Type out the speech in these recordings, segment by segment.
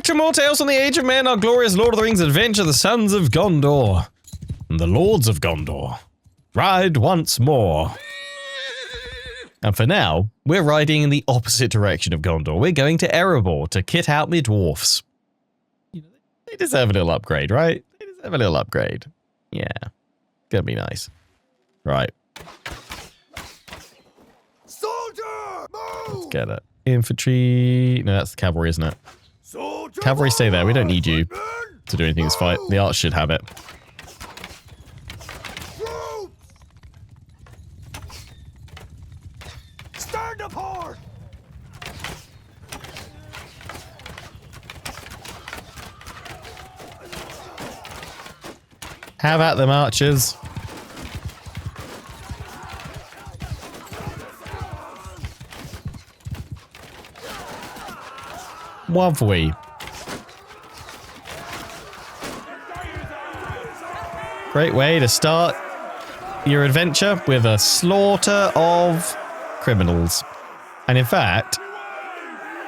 to more tales from the Age of Men, our glorious Lord of the Rings adventure, the Sons of Gondor. And the Lords of Gondor. Ride once more. And for now, we're riding in the opposite direction of Gondor. We're going to Erebor to kit out my dwarfs. They deserve a little upgrade, right? They deserve a little upgrade. Yeah. Gonna be nice. Right. Soldier, move! Let's get it. Infantry. No, that's the cavalry, isn't it? Soldier, Cavalry, stay there. We don't need you to do anything in this fight. The arch should have it. Stand apart! Have at them, archers. Lovely. Great way to start your adventure with a slaughter of criminals. And in fact,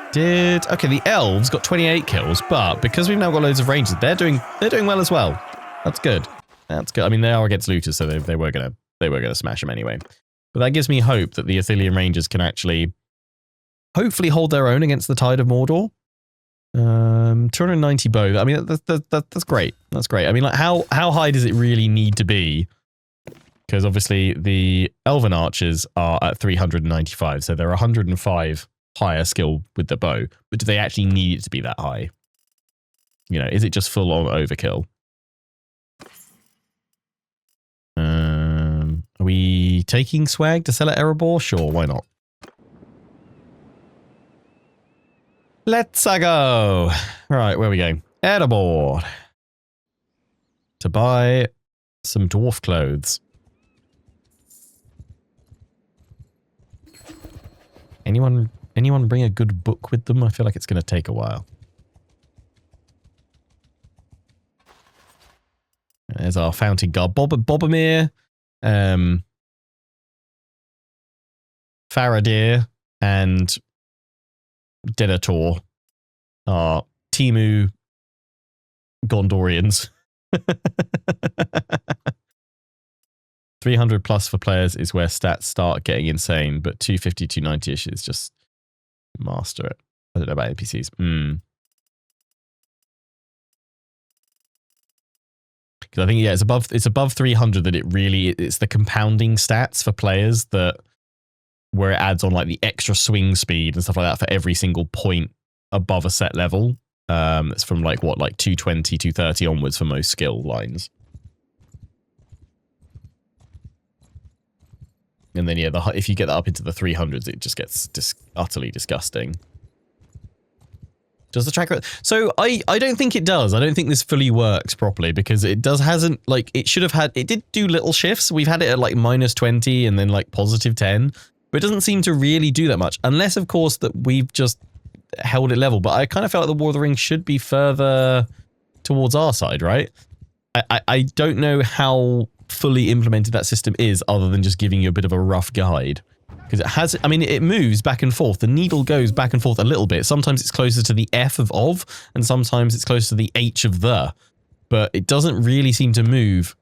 okay, the elves got 28 kills, but because we've now got loads of rangers, they're doing well as well. That's good. That's good. I mean, they are against looters, so they were gonna smash them anyway. But that gives me hope that the Ithilien Rangers can actually hopefully hold their own against the Tide of Mordor. 290 bow. I mean, that's great. That's great. I mean, like, how high does it really need to be? Because obviously the Elven archers are at 395, so they're 105 higher skill with the bow. But do they actually need it to be that high? You know, is it just full on overkill? Are we taking swag to sell at Erebor? Sure, why not? Let's go. Right, where are we going? Erebor. To buy some dwarf clothes. Anyone bring a good book with them? I feel like it's going to take a while. There's our fountain guard. Bobomir, Faradir, and Denethor are Timu Gondorians. 300 plus for players is where stats start getting insane, but 250, 290-ish is just master it. I don't know about NPCs. Because I think, yeah, it's above 300 that it's the compounding stats for players that where it adds on like the extra swing speed and stuff like that for every single point above a set level. It's from like 220, 230 onwards for most skill lines. And then, yeah, if you get that up into the 300s, it just gets utterly disgusting. Does the tracker... So, I don't think it does. I don't think this fully works properly because it hasn't, like, it should have had... It did do little shifts. We've had it at, like, -20 and then, like, +10. But it doesn't seem to really do that much. Unless, of course, that we've just held it level. But I kind of felt like the War of the Rings should be further towards our side, right? I don't know how fully implemented that system is other than just giving you a bit of a rough guide. Because it has, I mean, it moves back and forth. The needle goes back and forth a little bit. Sometimes it's closer to the F of, and sometimes it's closer to the H of the. But it doesn't really seem to move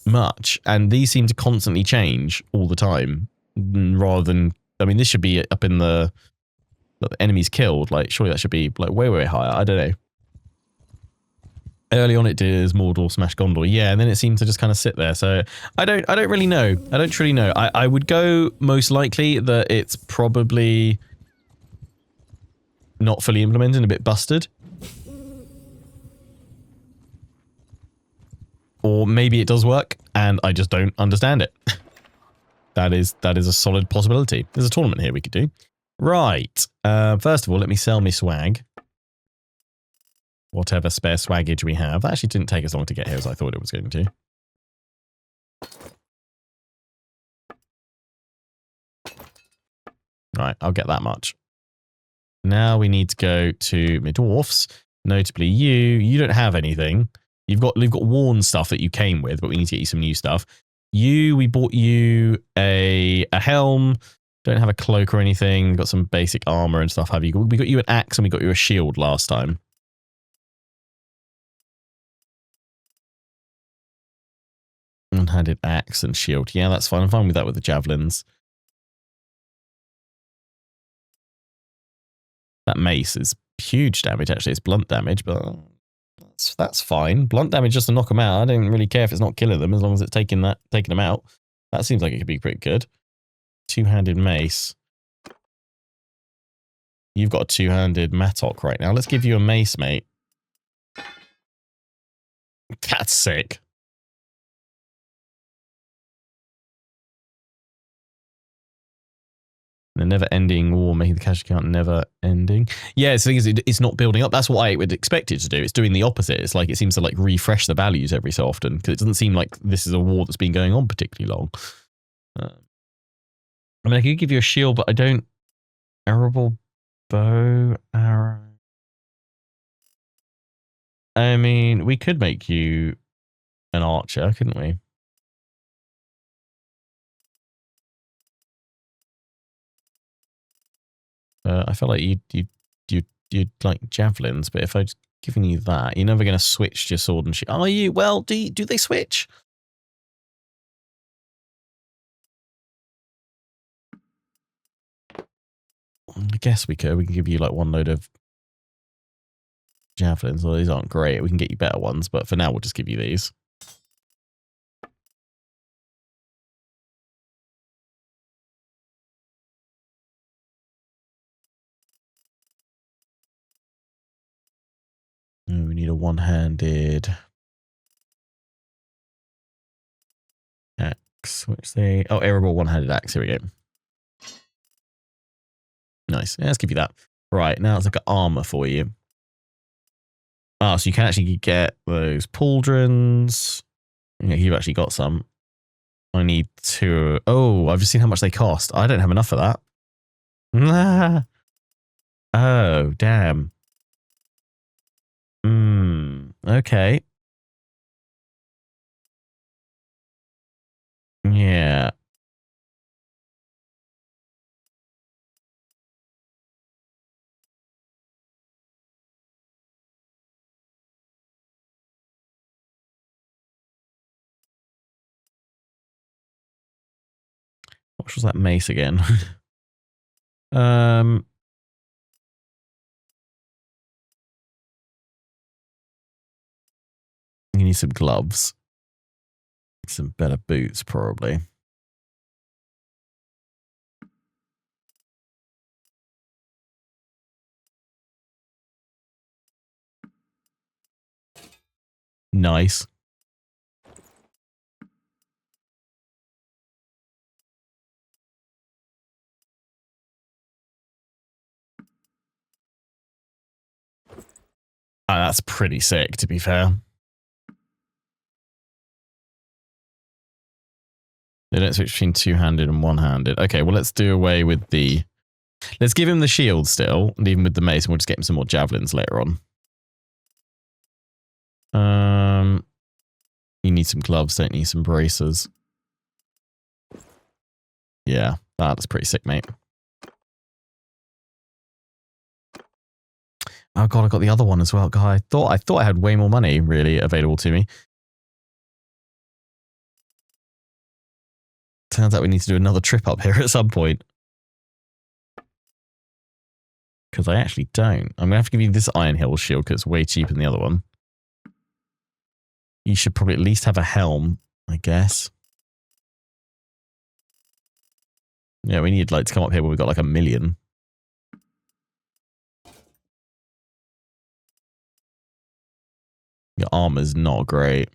much. And these seem to constantly change all the time. Rather than, I mean, this should be up in the enemies killed. Like, surely that should be like way higher. I don't know. Early on it did as Mordor smash Gondor, yeah, and then it seemed to just kind of sit there. So I don't really know. I don't truly know. I would go most likely that it's probably not fully implemented and a bit busted. Or maybe it does work and I just don't understand it. That is a solid possibility. There's a tournament here we could do. Right. First of all, let me sell me swag. Whatever spare swaggage we have. That actually didn't take as long to get here as I thought it was going to. Right, I'll get that much. Now we need to go to my dwarfs. Notably you don't have anything. We've got worn stuff that you came with, but we need to get you some new stuff. We bought you a helm, Don't have a cloak or anything. Got some basic armor and stuff. Have you? We got you an axe and we got you a shield last time. One-handed axe and shield. Yeah, that's fine. I'm fine with that with the javelins. That mace is huge damage. Actually, it's blunt damage, but that's fine. Blunt damage just to knock them out. I don't really care if it's not killing them as long as it's taking them out. That seems like it could be pretty good. Two-handed mace. You've got a two-handed mattock right now. Let's give you a mace, mate. That's sick. The never-ending war, making the cash account never-ending. Yeah, the thing is, it's not building up. That's what I would expect it to do. It's doing the opposite. It's like it seems to like refresh the values every so often because it doesn't seem like this is a war that's been going on particularly long. I mean, I could give you a shield, but I don't. Arable bow arrow. I mean, we could make you an archer, couldn't we? I felt like you'd like javelins, but if I'd given you that, you're never going to switch to your sword and shield. Are you? Well, do they switch? I guess we could. We can give you like one load of javelins. Well, these aren't great. We can get you better ones, but for now, we'll just give you these. We need a one-handed axe. Which they? Oh, arable one-handed axe. Here we go. Nice. Yeah, let's give you that. Right, now let's look at armor for you. Ah, so you can actually get those pauldrons. Yeah, you've actually got some. I need two. Oh, I've just seen how much they cost. I don't have enough for that. Oh, damn. Okay. Yeah. What was that mace again? You need some gloves. Some better boots, probably. Nice. Oh, that's pretty sick, to be fair. They don't switch between two-handed and one-handed. Okay, well, let's do away with the... Let's give him the shield still, and even with the mace, and we'll just get him some more javelins later on. You need some gloves, don't you? Some bracers. Yeah, that's pretty sick, mate. Oh god, I got the other one as well. God, I thought I had way more money really available to me. Turns out we need to do another trip up here at some point. Because I actually don't. I'm going to have to give you this Iron Hill shield because it's way cheaper than the other one. You should probably at least have a helm, I guess. Yeah, we need like to come up here where we've got like 1 million. Your armor's not great.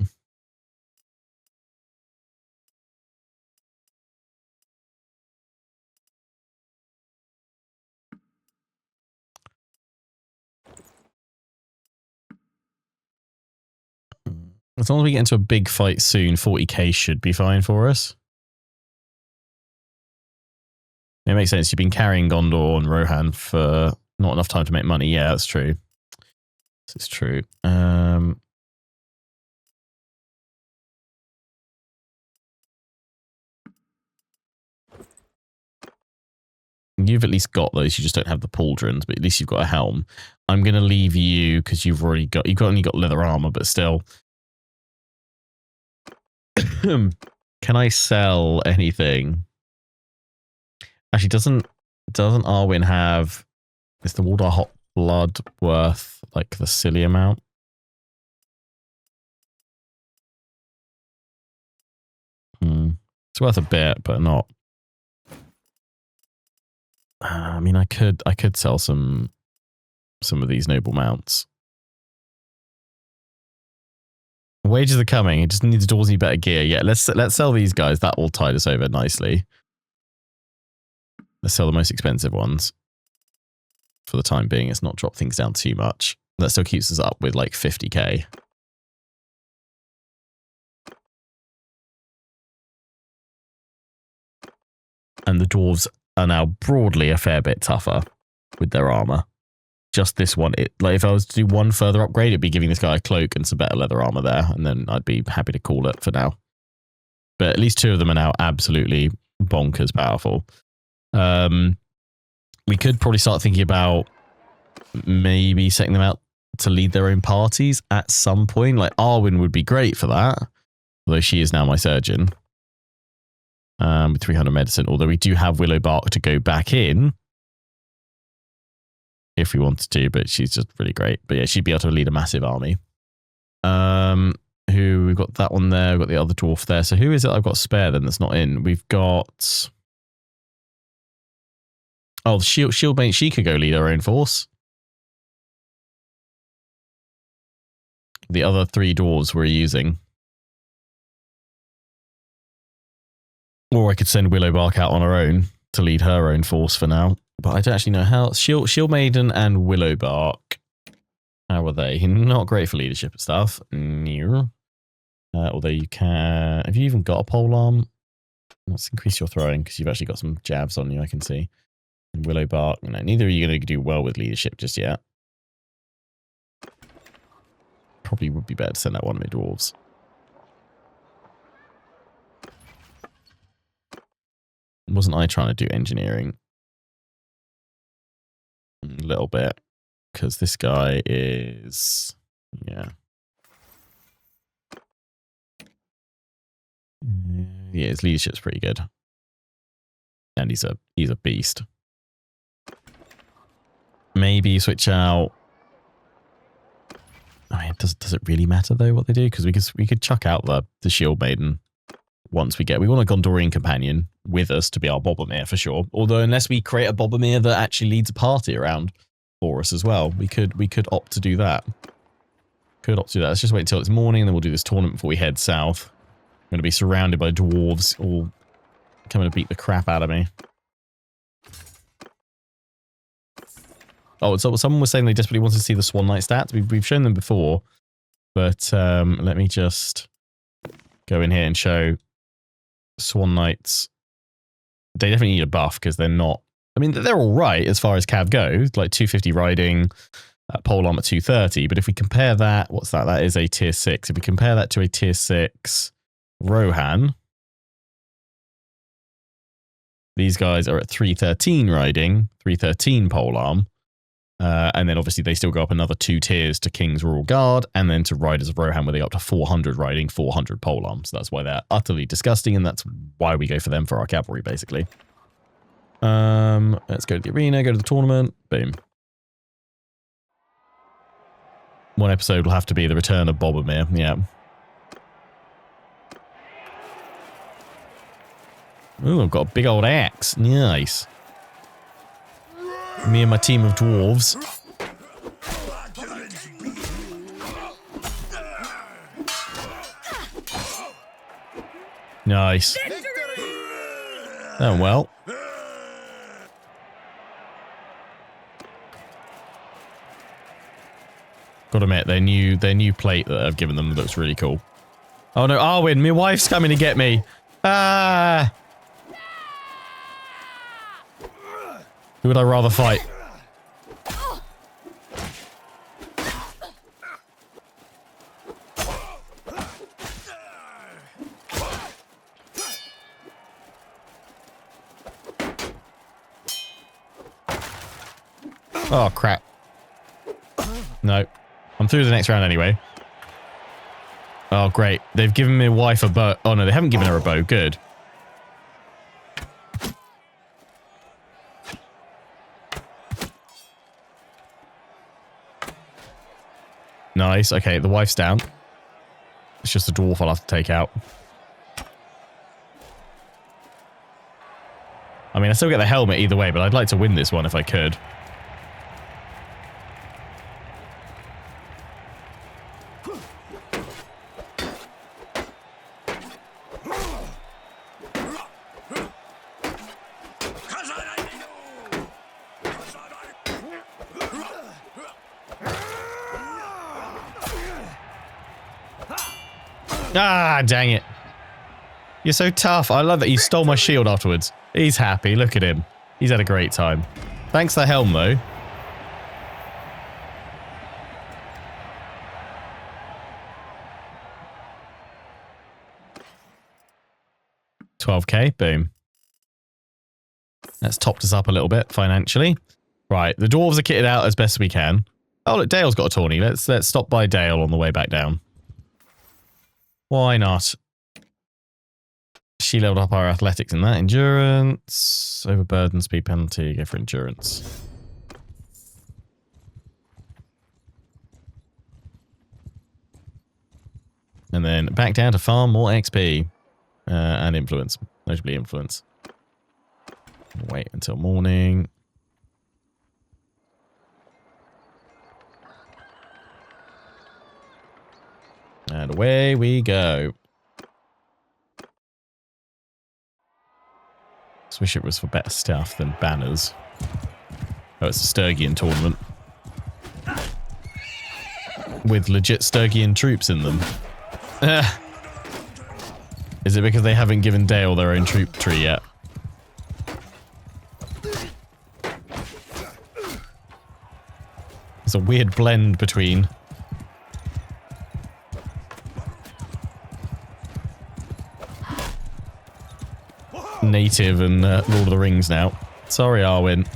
As long as we get into a big fight soon, 40k should be fine for us. It makes sense. You've been carrying Gondor and Rohan for not enough time to make money. Yeah, that's true. This is true. You've at least got those. You just don't have the pauldrons, but at least you've got a helm. I'm going to leave you because you've only got leather armor, but still. Can I sell anything? Actually, doesn't Arwen have... Is the Waldar Hot Blood worth, like, the silly amount? It's worth a bit, but not... I mean, I could sell some of these noble mounts. Wages are coming. It just needs dwarves need better gear. Yeah, let's sell these guys. That will tide us over nicely. Let's sell the most expensive ones. For the time being, it's not drop things down too much. That still keeps us up with like 50k. And the dwarves are now broadly a fair bit tougher with their armor. Just this one, like if I was to do one further upgrade, it'd be giving this guy a cloak and some better leather armor there, and then I'd be happy to call it for now. But at least 2 of them are now absolutely bonkers powerful. We could probably start thinking about maybe setting them out to lead their own parties at some point. Like Arwen would be great for that, although she is now my surgeon. With 300 medicine, although we do have Willowbark to go back in if we wanted to, but she's just really great. But yeah, she'd be able to lead a massive army. Who we've got that one there, we've got the other dwarf there. So who is it I've got spare then that's not in? We've got Shieldmate, she could go lead her own force. The other 3 dwarves we're using. Or I could send Willowbark out on her own to lead her own force for now. But I don't actually know how. Shield Maiden and Willowbark. How are they? Not great for leadership and stuff. No. Although you can... Have you even got a polearm? Let's increase your throwing because you've actually got some jabs on you, I can see. And Willowbark. No, neither are you going to do well with leadership just yet. Probably would be better to send out one of my dwarves. Wasn't I trying to do engineering? A little bit. Because this guy is... Yeah. Yeah, his leadership's pretty good. And he's a beast. Maybe switch out... I mean, does it really matter though what they do? Because we could chuck out the Shield Maiden once we want a Gondorian companion with us to be our Bobomir for sure. Although unless we create a Bobomir that actually leads a party around for us as well, we could opt to do that. Let's just wait until it's morning, and then we'll do this tournament before we head south. I'm going to be surrounded by dwarves all coming to beat the crap out of me. Oh, so someone was saying they desperately wanted to see the Swan Knight stats. We've shown them before, but let me just go in here and show Swan Knights. They definitely need a buff because they're not... I mean, they're all right as far as cav goes, like 250 riding, polearm at 230. But if we compare that, what's that? That is a tier 6. If we compare that to a tier 6 Rohan, these guys are at 313 riding, 313 polearm. And then obviously they still go up another 2 tiers to King's Royal Guard, and then to Riders of Rohan where they go up to 400 riding, 400 polearm. So that's why they're utterly disgusting, and that's why we go for them for our cavalry, basically. Let's go to the arena, go to the tournament. Boom. One episode will have to be the return of Bobomir. Yeah. Ooh, I've got a big old axe. Nice. Me and my team of dwarves. Nice. Oh, well. Gotta admit, their new plate that I've given them looks really cool. Oh no, Arwen, my wife's coming to get me. Ah! Who would I rather fight? Oh, crap. No. I'm through the next round anyway. Oh, great. They've given my wife a bow. Oh, no, they haven't given her a bow. Good. Nice. Okay, the wife's down. It's just a dwarf I'll have to take out. I mean, I still get the helmet either way, but I'd like to win this one if I could. Ah, dang it. You're so tough. I love that he stole my shield afterwards. He's happy. Look at him. He's had a great time. Thanks for the helm, though. $12k. Boom. That's topped us up a little bit financially. Right. The dwarves are kitted out as best we can. Oh, look. Dale's got a tawny. Let's stop by Dale on the way back down. Why not? She leveled up our athletics in that. Endurance. Overburden, speed penalty. Go for endurance. And then back down to farm more XP. And influence. Notably influence. Wait until morning. And away we go. Just wish it was for better stuff than banners. Oh, it's a Sturgian tournament. With legit Sturgian troops in them. Is it because they haven't given Dale their own troop tree yet? It's a weird blend between native and Lord of the Rings now. Sorry, Arwen.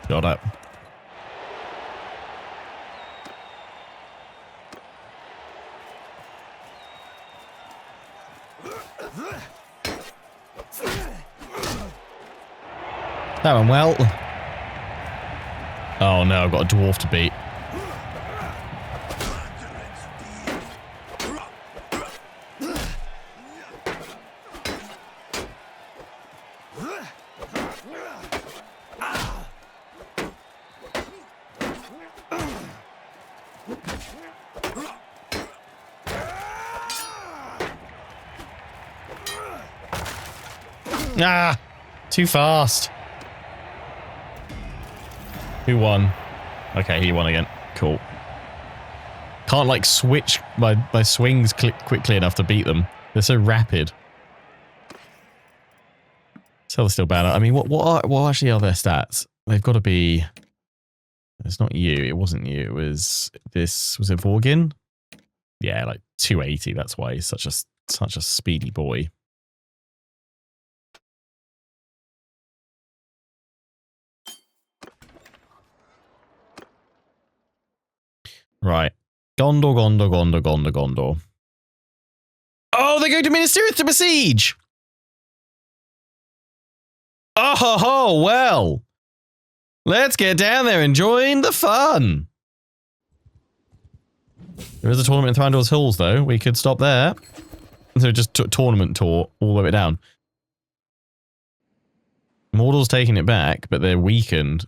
Got it. That went well. Oh no, I've got a dwarf to beat. Ah! Too fast. Who won? Okay, he won again. Cool. Can't like switch my swings quickly enough to beat them. They're so rapid. So they're still bad. I mean, what actually are their stats? They've got to be. It's not you. It wasn't you. It was this. Was it Vorgin? Yeah, like 280. That's why he's such a speedy boy. Right. Gondor, Gondor, Gondor, Gondor, Gondor. Oh, they're going to Minas Tirith to besiege! Oh, ho, ho, well. Let's get down there and join the fun. There is a tournament in Thranduil's Hills, though. We could stop there. So just tournament tour all the way down. Mordor's taking it back, but they're weakened.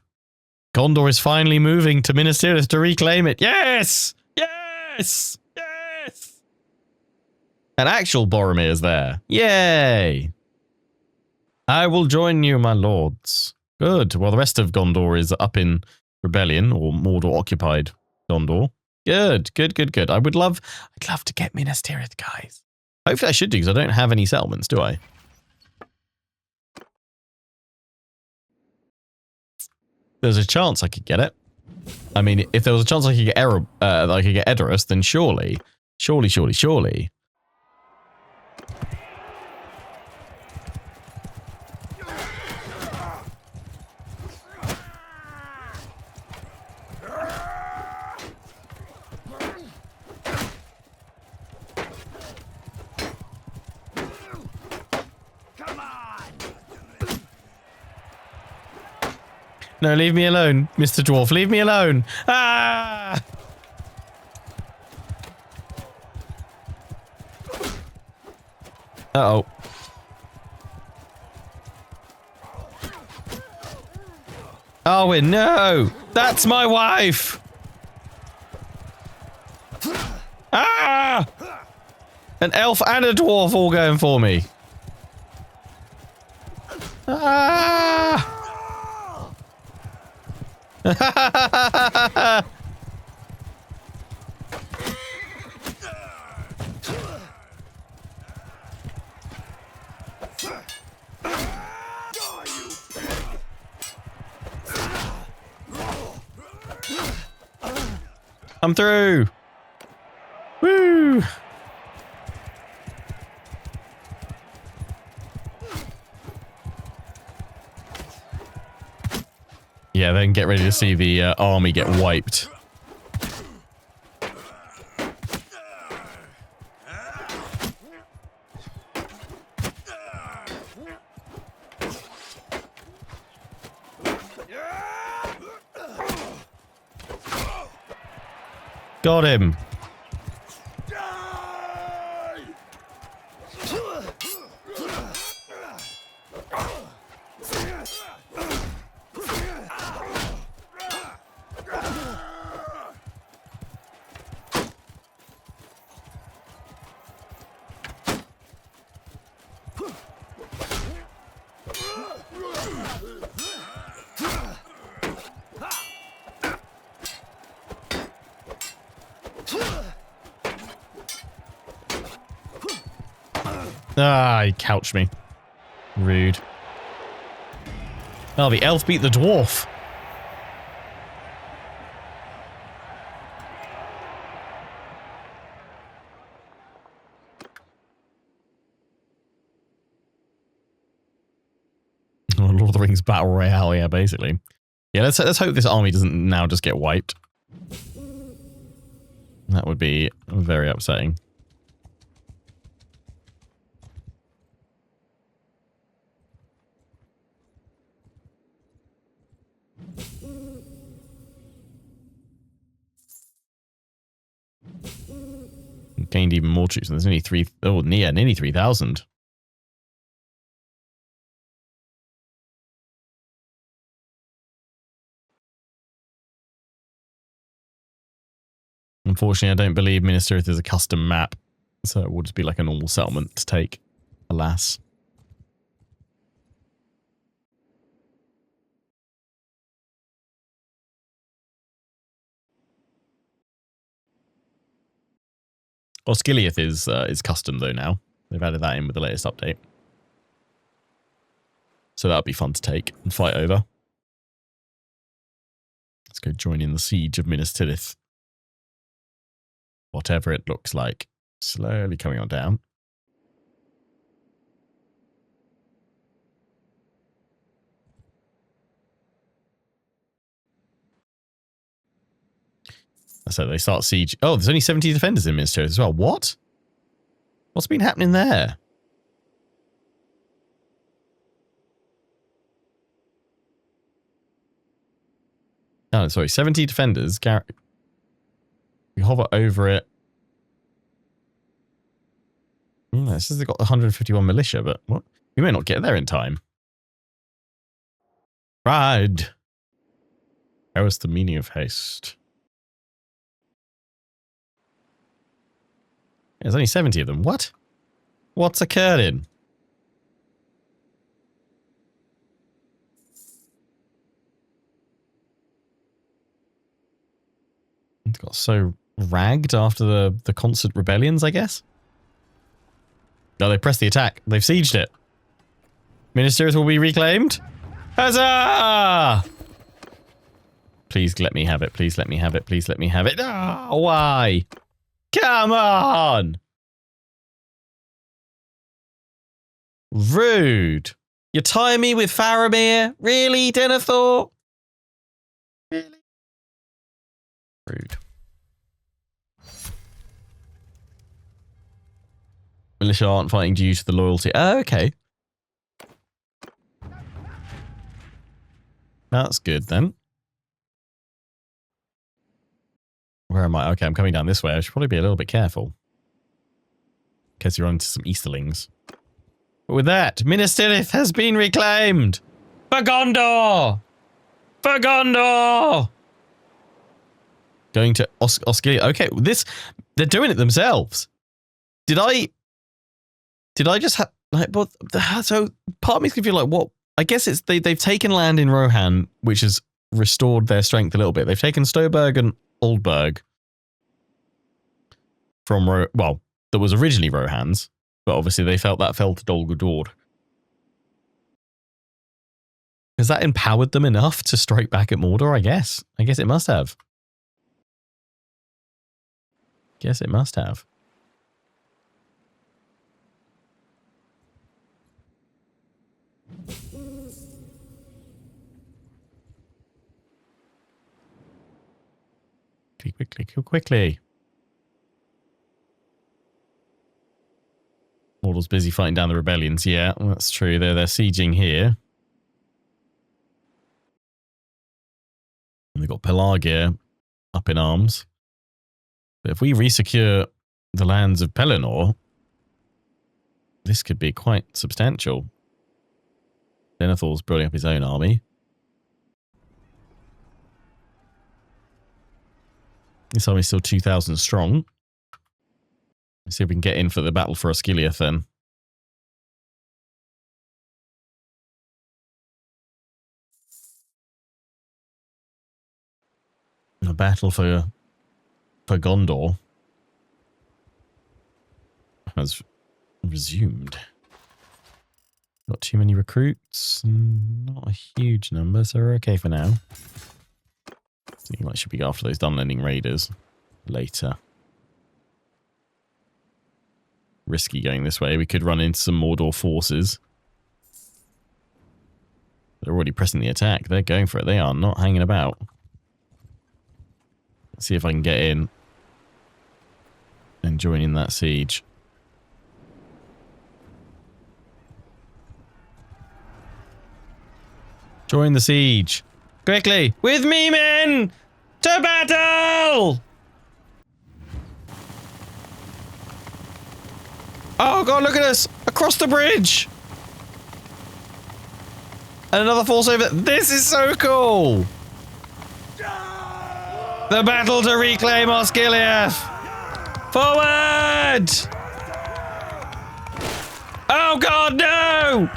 Gondor is finally moving to Minas Tirith to reclaim it. Yes! Yes! Yes! An actual Boromir is there. Yay! I will join you, my lords. Good. Well, the rest of Gondor is up in rebellion, or Mordor occupied Gondor. Good, good, good, good. I'd love to get Minas Tirith, guys. Hopefully I should do, because I don't have any settlements, do I? There's a chance I could get it. I mean, if there was a chance I could get Edoras, then surely. No, leave me alone, Mr. Dwarf. Leave me alone. Ah! Uh-oh. Arwen, no! That's my wife! Ah! An elf and a dwarf all going for me. Ah! I'm through. Woo! Yeah, then get ready to see the army get wiped. Got him. Ah, he couched me. Rude. Oh, the elf beat the dwarf. Oh, Lord of the Rings Battle Royale, yeah, basically. Yeah, let's hope this army doesn't now just get wiped. That would be very upsetting. Gained even more troops, and there's only nearly 3,000. Unfortunately, I don't believe Minas Tirith is a custom map, so it will just be like a normal settlement to take, alas. Osgiliath is custom though now. They've added that in with the latest update. So that'll be fun to take and fight over. Let's go join in the siege of Minas Tirith. Whatever it looks like. Slowly coming on down. So they start siege. Oh, there's only 70 defenders in Minas Tirith as well. What? What's been happening there? Oh, sorry. 70 defenders. We hover over it. It says they've got 151 militia, but what? We may not get there in time. Ride. How is the meaning of haste? There's only 70 of them. What? What's occurring? It's got so ragged after the constant rebellions, I guess. No, they pressed the attack. They've sieged it. Minas Tirith will be reclaimed. Huzzah! Please let me have it. Please let me have it. Please let me have it. Oh, why? Come on! Rude. You tie me with Faramir? Really, Denethor? Really? Rude. Militia aren't fighting due to the loyalty. Oh, okay. That's good then. Where am I? Okay, I'm coming down this way. I should probably be a little bit careful. In case you run into some Easterlings. But with that, Minas Tirith has been reclaimed! For Gondor! For Gondor! Going to Osgiliath. Okay, they're doing it themselves. Did I just have, like, but, so part of me's gonna feel like, what? I guess it's, they've taken land in Rohan, which has restored their strength a little bit. They've taken Stoberg and Oldberg from, well, that was originally Rohan's, but obviously they felt that fell to Dol Guldur. Has that empowered them enough to strike back at Mordor, I guess? I guess it must have. Guess it must have. Quickly, quickly. Mordor's busy fighting down the rebellions. Yeah, that's true. They're sieging here. And they've got Pelagia up in arms. But if we resecure the lands of Pelennor, this could be quite substantial. Denethor's building up his own army. This army's still 2,000 strong. Let's see if we can get in for the battle for Osgiliath then. The battle for Gondor has resumed. Not too many recruits. Not a huge number, so we're okay for now. So you might should be after those Dunlending raiders later. Risky going this way. We could run into some Mordor forces. They're already pressing the attack. They're going for it. They are not hanging about. Let's see if I can get in and join in that siege. Join the siege. Quickly! With me, men! To battle! Oh god, look at us! Across the bridge! And another force over. This is so cool! The battle to reclaim Osgiliath! Forward! Oh god, no!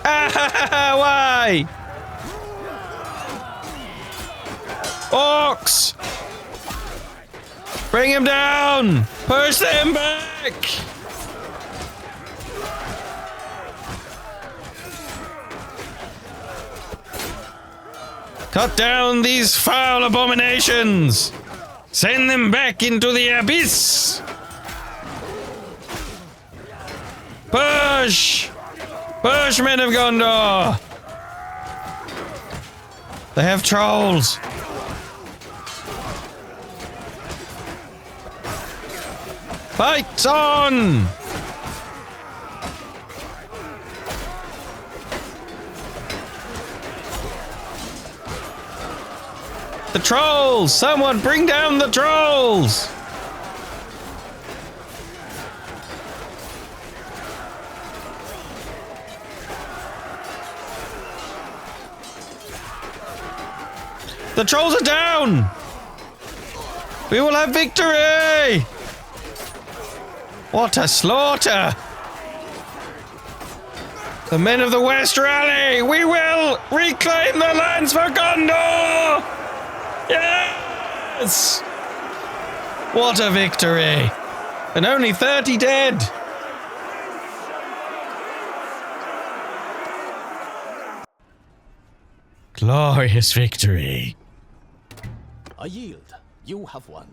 Ah, why? Orcs! Bring him down! Push them back! Cut down these foul abominations! Send them back into the abyss! Push! Push, men of Gondor! They have trolls! Fight on! The trolls! Someone bring down the trolls! The trolls are down! We will have victory! What a slaughter! The men of the West rally! We will reclaim the lands for Gondor! Yes! What a victory! And only 30 dead! Glorious victory. I yield. You have won.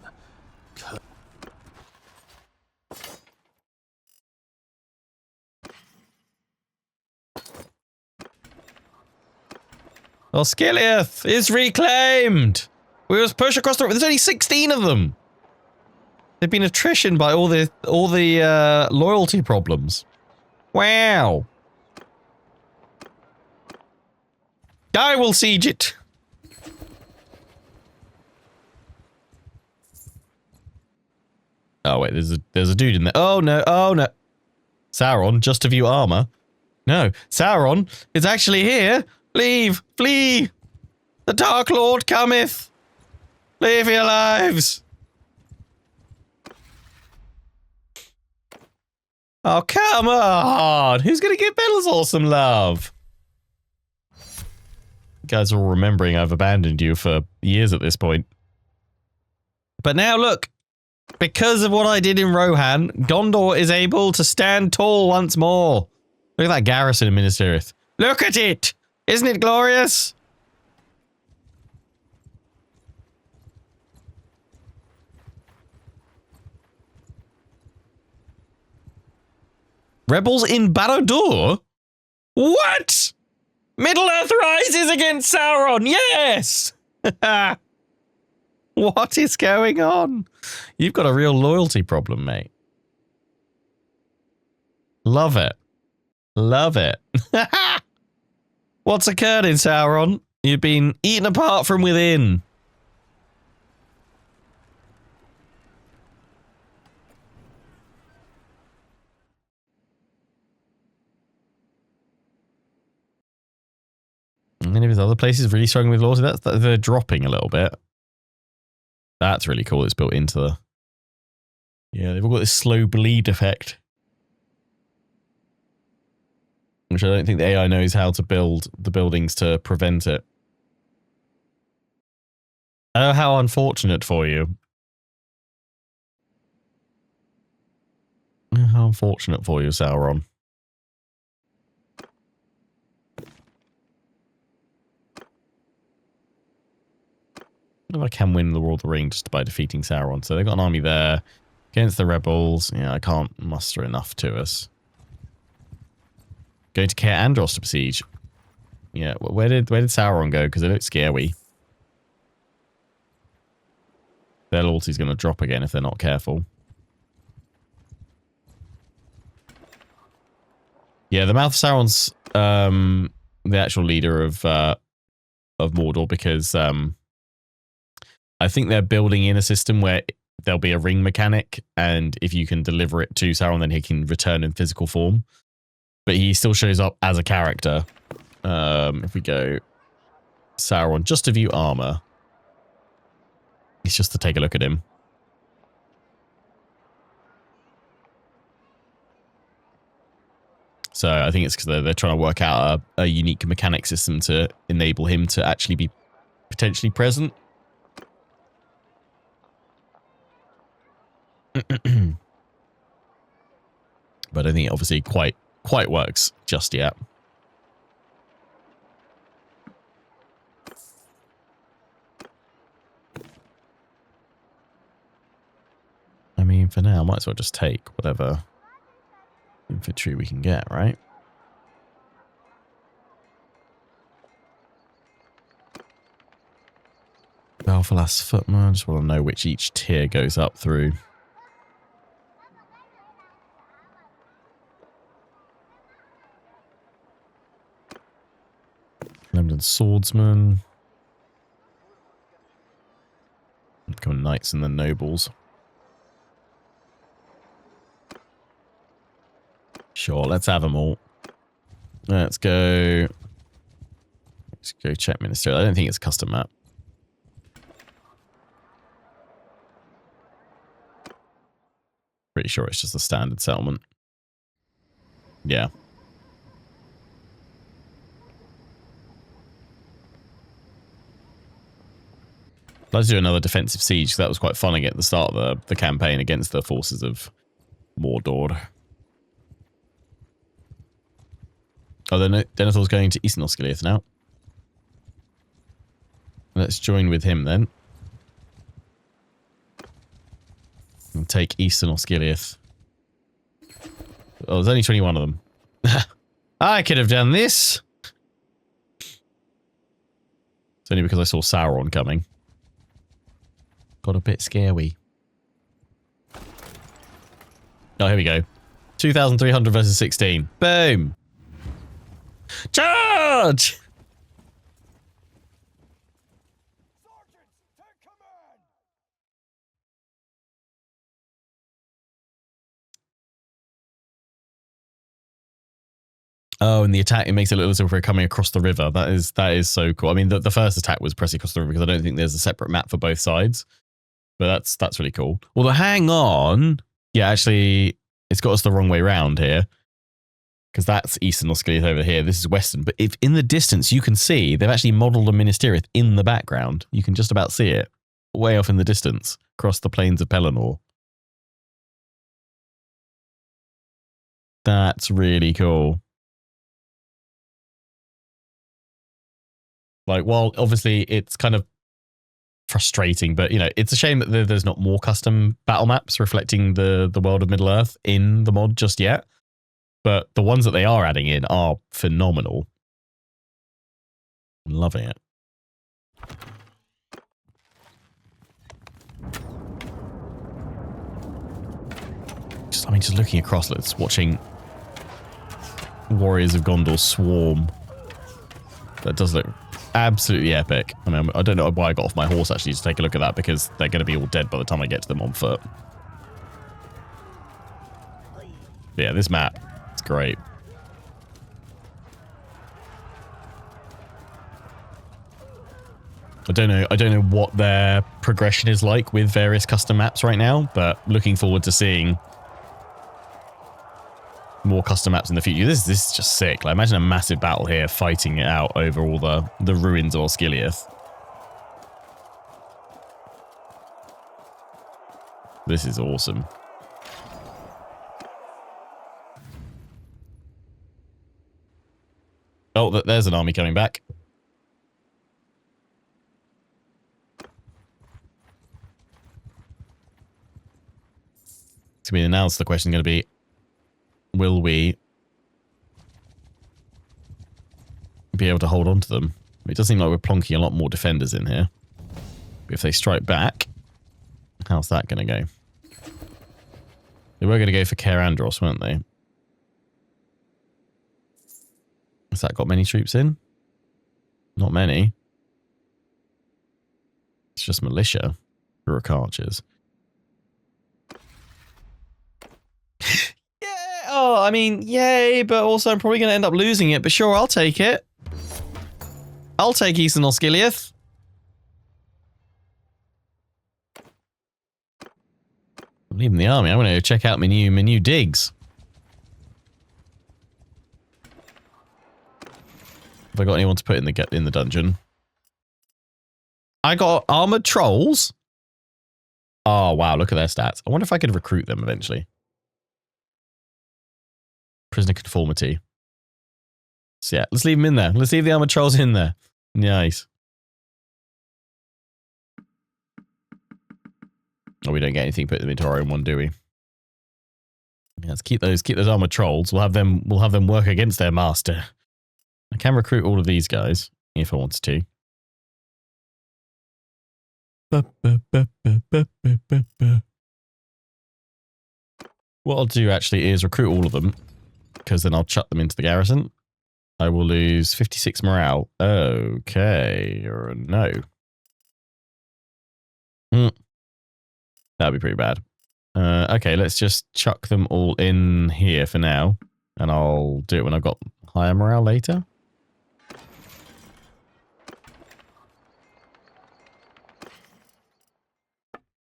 Osgiliath is reclaimed! We was pushed across the... There's only 16 of them! They've been attrition by all the loyalty problems. Wow! I will siege it! Oh wait, there's a dude in there. Oh no, oh no. Sauron, just to view armor. No, Sauron is actually here. Leave, flee. The Dark Lord cometh. Leave your lives. Oh, come on. Who's going to give Bellasaur some love? You guys are all remembering I've abandoned you for years at this point. But now look. Because of what I did in Rohan, Gondor is able to stand tall once more. Look at that garrison in Minas Tirith. Look at it! Isn't it glorious? Rebels in Bannerlord? What? Middle-earth rises against Sauron, yes! What is going on? You've got a real loyalty problem, mate. Love it. Love it. What's occurred in Sauron? You've been eaten apart from within. And any of his other places really struggling with loyalty? They're dropping a little bit. That's really cool. It's built into the... Yeah, they've all got this slow bleed effect. Which I don't think the AI knows how to build the buildings to prevent it. Oh, how unfortunate for you. How unfortunate for you, Sauron. If I can win the War of the Ring just by defeating Sauron. So they've got an army there against the rebels. Yeah, I can't muster enough to us. Going to Kaer Andros to besiege. Yeah, where did Sauron go? Because they look scary. Their loyalty's going to drop again if they're not careful. Yeah, the Mouth of Sauron's the actual leader of Mordor because I think they're building in a system where there'll be a ring mechanic, and if you can deliver it to Sauron, then he can return in physical form. But he still shows up as a character. If we go Sauron, just to view armor. It's just to take a look at him. So I think it's because they're trying to work out a unique mechanic system to enable him to actually be potentially present. But I think it obviously quite works just yet. I mean, for now, I might as well just take whatever infantry we can get, right? Belfast footman. I just want to know which each tier goes up through. London swordsman. Become knights and then nobles. Sure, let's have them all. Let's go check minister. I don't think it's a custom map. Pretty sure it's just a standard settlement. Yeah. Let's do another defensive siege, because that was quite fun at the start of the campaign against the forces of Mordor. Oh, then Denethor's going to Eastern Osgiliath now. Let's join with him then. And take Eastern Osgiliath. Oh, there's only 21 of them. I could have done this. It's only because I saw Sauron coming. Got a bit scary. Oh, here we go. 2,300 versus 16. Boom. Charge! Sergeants, take command! Oh, and the attack, it makes it look as if we're coming across the river. That is so cool. I mean, the first attack was pressing across the river because I don't think there's a separate map for both sides. But that's really cool. Although, hang on. Yeah, actually, it's got us the wrong way round here. Because that's Eastern Osgiliath over here. This is Western. But if in the distance, you can see they've actually modelled a Minas Tirith in the background. You can just about see it. Way off in the distance. Across the plains of Pelennor. That's really cool. Like, while obviously it's kind of frustrating, but, you know, it's a shame that there's not more custom battle maps reflecting the world of Middle-earth in the mod just yet. But the ones that they are adding in are phenomenal. I'm loving it. Just looking across, let's watching Warriors of Gondor swarm. That does look absolutely epic. I mean, I don't know why I got off my horse actually to take a look at that, because they're going to be all dead by the time I get to them on foot. But yeah, this map, it's great. I don't know what their progression is like with various custom maps right now, but looking forward to seeing more custom maps in the future. This is just sick. Like, imagine a massive battle here fighting it out over all the ruins of Osgiliath. This is awesome. Oh, there's an army coming back. It's going to be announced. The question is going to be, will we be able to hold on to them? It does seem like we're plonking a lot more defenders in here. But if they strike back, how's that going to go? They were going to go for Caer Andros, weren't they? Has that got many troops in? Not many. It's just militia. Rook archers. Yeah, oh, I mean, yay, but also I'm probably going to end up losing it, but sure, I'll take it. I'll take Eastern Osgiliath. I'm leaving the army. I'm going to go check out my new digs. Have I got anyone to put in the dungeon? I got armored trolls. Oh, wow, look at their stats. I wonder if I could recruit them eventually. Prisoner conformity. So yeah, let's leave them in there. Let's leave the armored trolls in there. Nice. Oh, we don't get anything put them into our own one, do we? Yeah, let's keep those armored trolls. We'll have them work against their master. I can recruit all of these guys if I wanted to. What I'll do actually is recruit all of them, because then I'll chuck them into the garrison. I will lose 56 morale. Okay, or no. That'd be pretty bad. Okay, let's just chuck them all in here for now, and I'll do it when I've got higher morale later.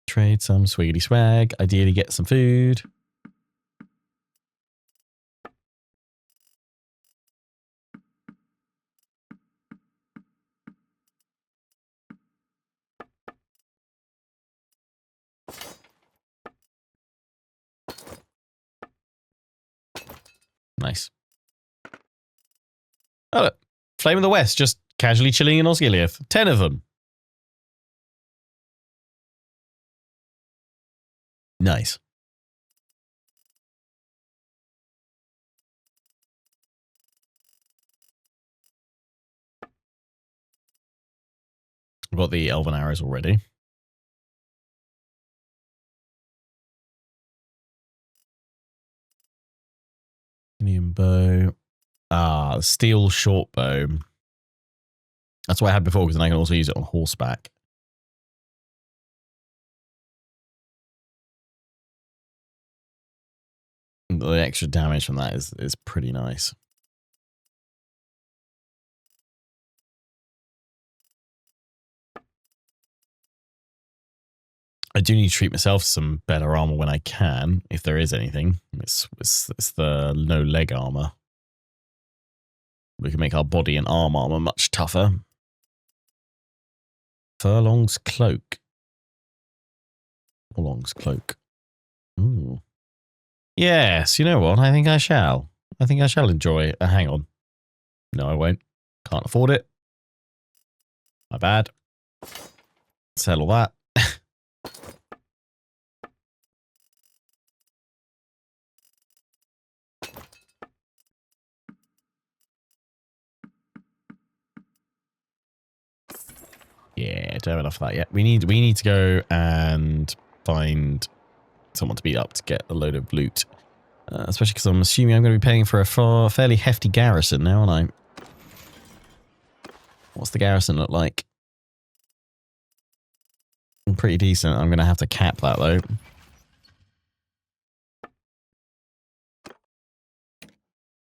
Trade some swiggity swag. Ideally get some food. Nice. Oh, look. Flame of the West, just casually chilling in Osgiliath. 10 of them. Nice. I've got the elven arrows already. Indian bow. Ah, steel short bow. That's what I had before, because then I can also use it on horseback. The extra damage from that is pretty nice. I do need to treat myself to some better armor when I can, if there is anything. It's the no leg armor. We can make our body and arm armor much tougher. Furlong's cloak. Furlong's cloak. Ooh. Yes, you know what? I think I shall. I think I shall enjoy. Hang on. No, I won't. Can't afford it. My bad. Sell all that. Yeah, don't have enough of that yet. We need to go and find someone to beat up to get a load of loot. Especially because I'm assuming I'm going to be paying for a fairly hefty garrison now, aren't I? What's the garrison look like? Pretty decent. I'm going to have to cap that though.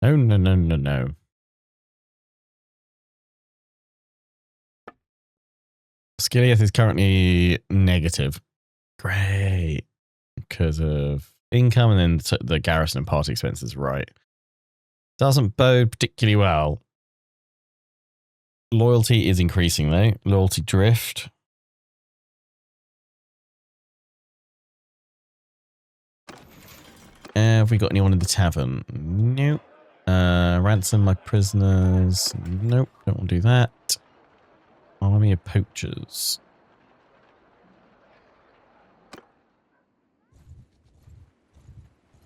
No, no, no, no, no. Osgiliath is currently negative. Great. Because of income and then the garrison and party expenses, right. Doesn't bode particularly well. Loyalty is increasing though. Loyalty drift. Have we got anyone in the tavern? Nope. Ransom my prisoners. Nope, don't want to do that. Army of poachers.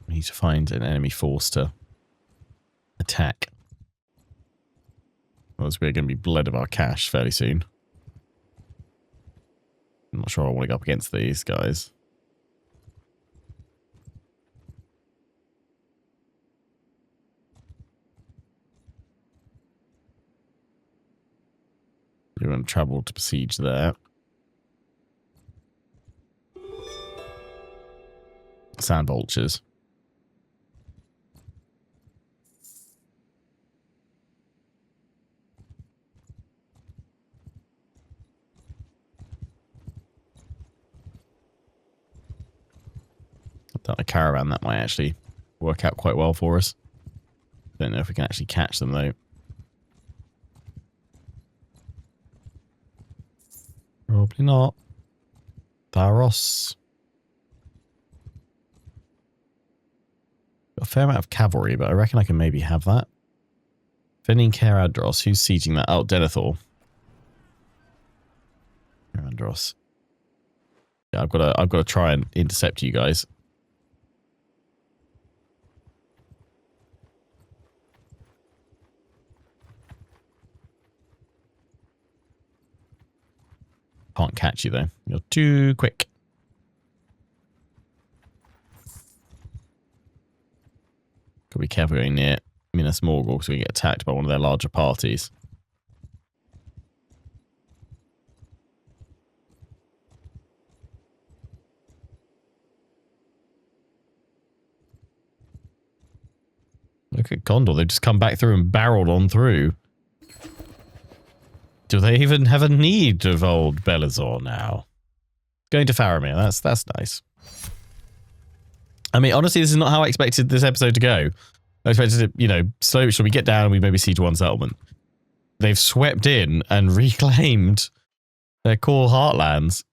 We need to find an enemy force to attack. Otherwise we're going to be bled of our cash fairly soon. I'm not sure I want to go up against these guys. You're going to travel to besiege there. Sand vultures. I've done a caravan that might actually work out quite well for us. Don't know if we can actually catch them though. Probably not. Tharos. Got a fair amount of cavalry, but I reckon I can maybe have that. Fending Caradros. Who's sieging that? Oh, Denethor. Caradros. Yeah, I've got to try and intercept you guys. Can't catch you though. You're too quick. Gotta be careful going near Minas Morgul because we get attacked by one of their larger parties. Look at Gondor. They've just come back through and barreled on through. Do they even have a need of old Belazor now? Going to Faramir. That's nice. I mean, honestly, this is not how I expected this episode to go. I expected it, you know, slowly, shall we get down and we maybe siege one settlement. They've swept in and reclaimed their core heartlands.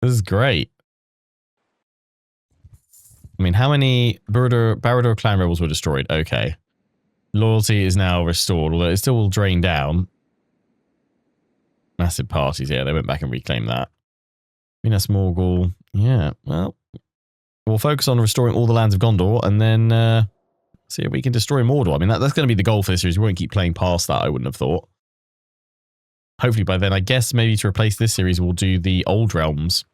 This is great. I mean, how many Barad-dûr clan rebels were destroyed? Okay. Loyalty is now restored, although it still will drain down. Massive parties, yeah, they went back and reclaimed that. Minas Morgul, yeah, well, we'll focus on restoring all the lands of Gondor and then see if we can destroy Mordor. I mean, that's going to be the goal for this series. We won't keep playing past that, I wouldn't have thought. Hopefully by then, I guess maybe to replace this series, we'll do the Old Realms,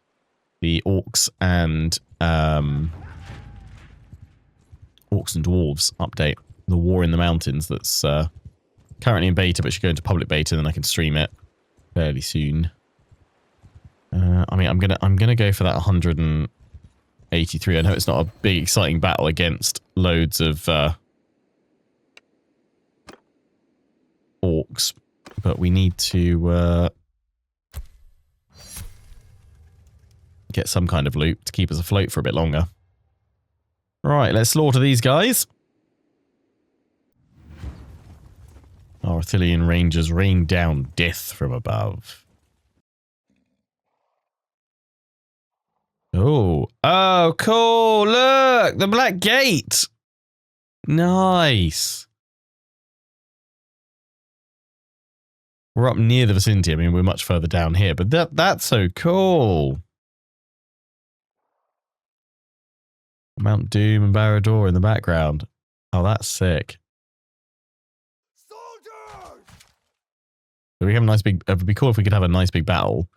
the Orcs and Dwarves update. The War in the Mountains that's currently in beta, but should go into public beta, and then I can stream it fairly soon. I mean, I'm gonna go for that 183. I know it's not a big exciting battle against loads of orcs, but we need to get some kind of loot to keep us afloat for a bit longer. Right, let's slaughter these guys. Our Arthurian rangers rain down death from above. Oh, cool. Look, the Black Gate. Nice. We're up near the vicinity. I mean, we're much further down here, but that's so cool. Mount Doom and Barad-dûr in the background. Oh, that's sick. Soldiers! So we have a nice big... It would be cool if we could have a nice big battle.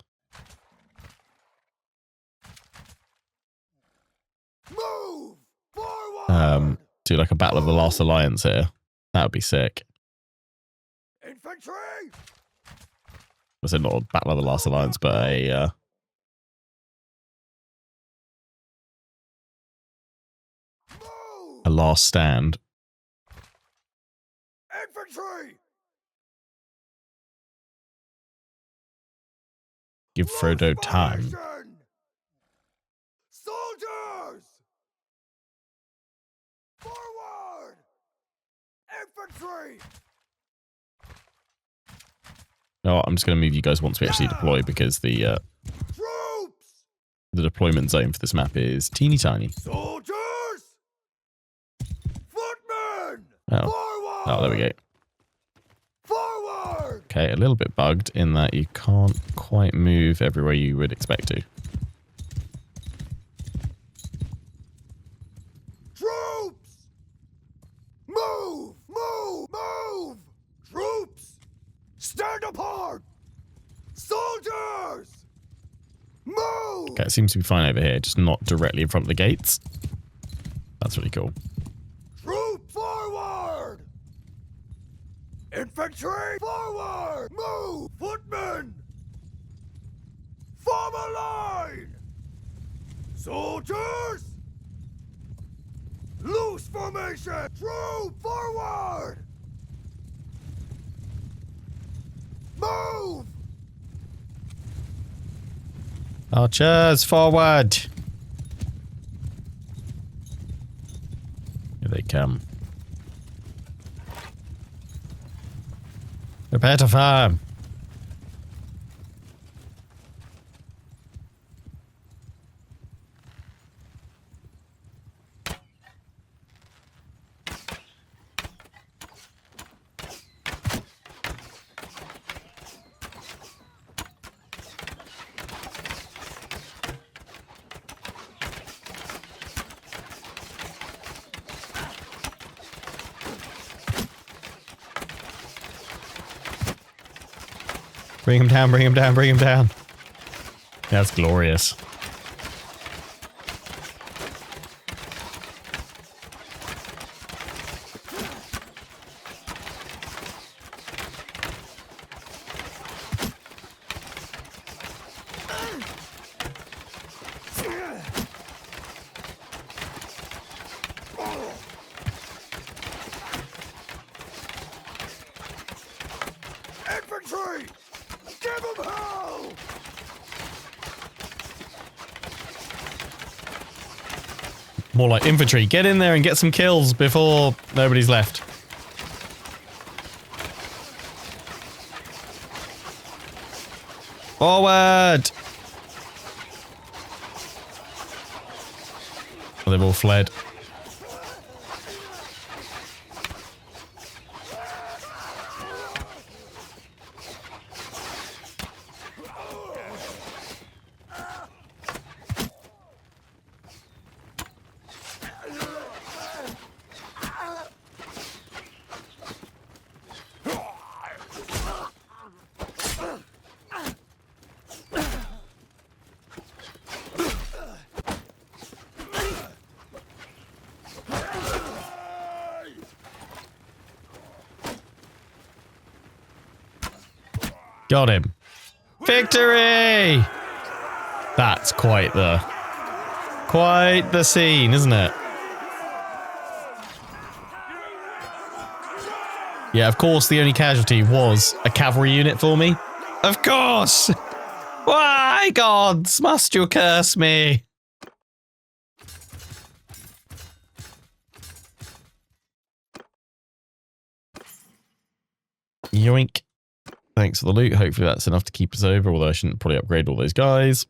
Move! Forward! Do like a Battle of the Last Alliance here. That would be sick. Infantry! I said not a Battle of the Last Alliance, but a... Move! a last stand. Infantry! Give Frodo time. Formation! Soldiers! Forward! Infantry! No, I'm just going to move you guys once we actually deploy because the Troops! deployment zone for this map is teeny tiny. Soldiers! Footmen! Oh, Forward! there we go. Forward! Okay, a little bit bugged in that you can't quite move everywhere you would expect to. Troops! Move! Move! Move! Troops! Stand apart! Soldiers! Move! Okay, it seems to be fine over here, just not directly in front of the gates. That's really cool. Troop forward! Infantry forward! Move! Footmen! Form a line! Soldiers! Loose formation! Troop forward! Move! Archers, forward! Here they come. Prepare to fire! Bring him down, bring him down, bring him down. That's glorious. Infantry! Give them hell! More like infantry. Get in there and get some kills before nobody's left. Forward! Oh, they've all fled. Got him. Victory! That's quite the scene, isn't it? Yeah, of course, the only casualty was a cavalry unit for me. Of course! Why, gods, must you curse me? Yoink. Thanks for the loot. Hopefully that's enough to keep us over, although I shouldn't probably upgrade all those guys.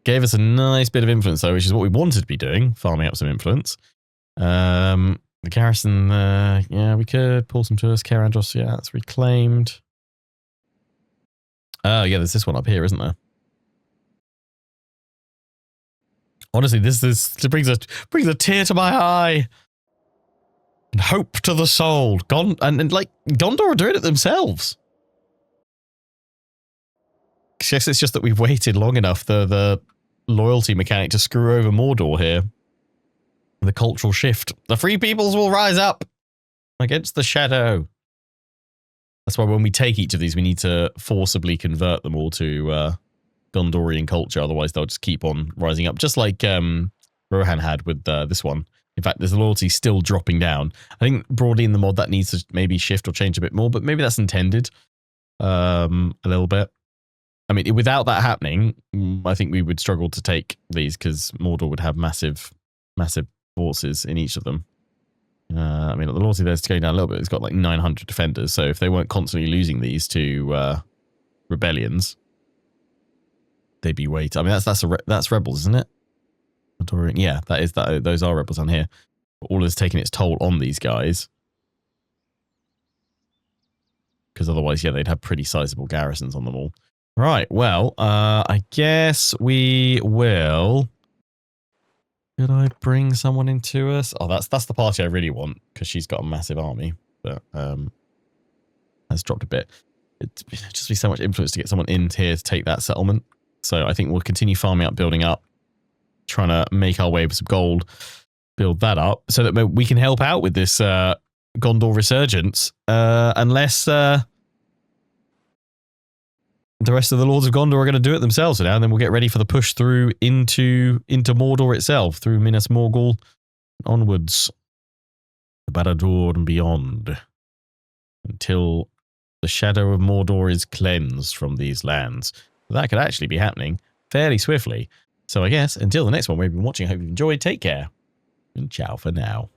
Gave us a nice bit of influence, though, which is what we wanted to be doing, farming up some influence. The garrison, yeah, we could pull some to us. Carandros, yeah, that's reclaimed. Oh, yeah, there's this one up here, isn't there? Honestly, this brings a tear to my eye. And hope to the soul. Like, Gondor are doing it themselves. I guess it's just that we've waited long enough, the loyalty mechanic, to screw over Mordor here. The cultural shift. The free peoples will rise up against the shadow. That's why when we take each of these, we need to forcibly convert them all to Gondorian culture. Otherwise, they'll just keep on rising up. Just like Rohan had with this one. In fact, there's loyalty still dropping down. I think broadly in the mod that needs to maybe shift or change a bit more, but maybe that's intended a little bit. I mean, without that happening, I think we would struggle to take these because Mordor would have massive forces in each of them. I mean, the loyalty there's going down a little bit. It's got like 900 defenders, so if they weren't constantly losing these to rebellions, they'd be I mean, that's rebels, isn't it? Yeah, that is that. Those are rebels on here. But all is taking its toll on these guys, because otherwise, yeah, they'd have pretty sizable garrisons on them all. Right. Well, I guess we will. Could I bring someone into us? Oh, that's the party I really want, because she's got a massive army, but has dropped a bit. It'd just be so much influence to get someone in here to take that settlement. So I think we'll continue farming up, building up, trying to make our way with some gold, build that up, so that we can help out with this Gondor resurgence, unless the rest of the Lords of Gondor are going to do it themselves now, and then we'll get ready for the push through into Mordor itself, through Minas Morgul, onwards, the Bannerlord and beyond, until the Shadow of Mordor is cleansed from these lands. That could actually be happening fairly swiftly. So I guess, until the next one we've been watching, I hope you've enjoyed. Take care, and ciao for now.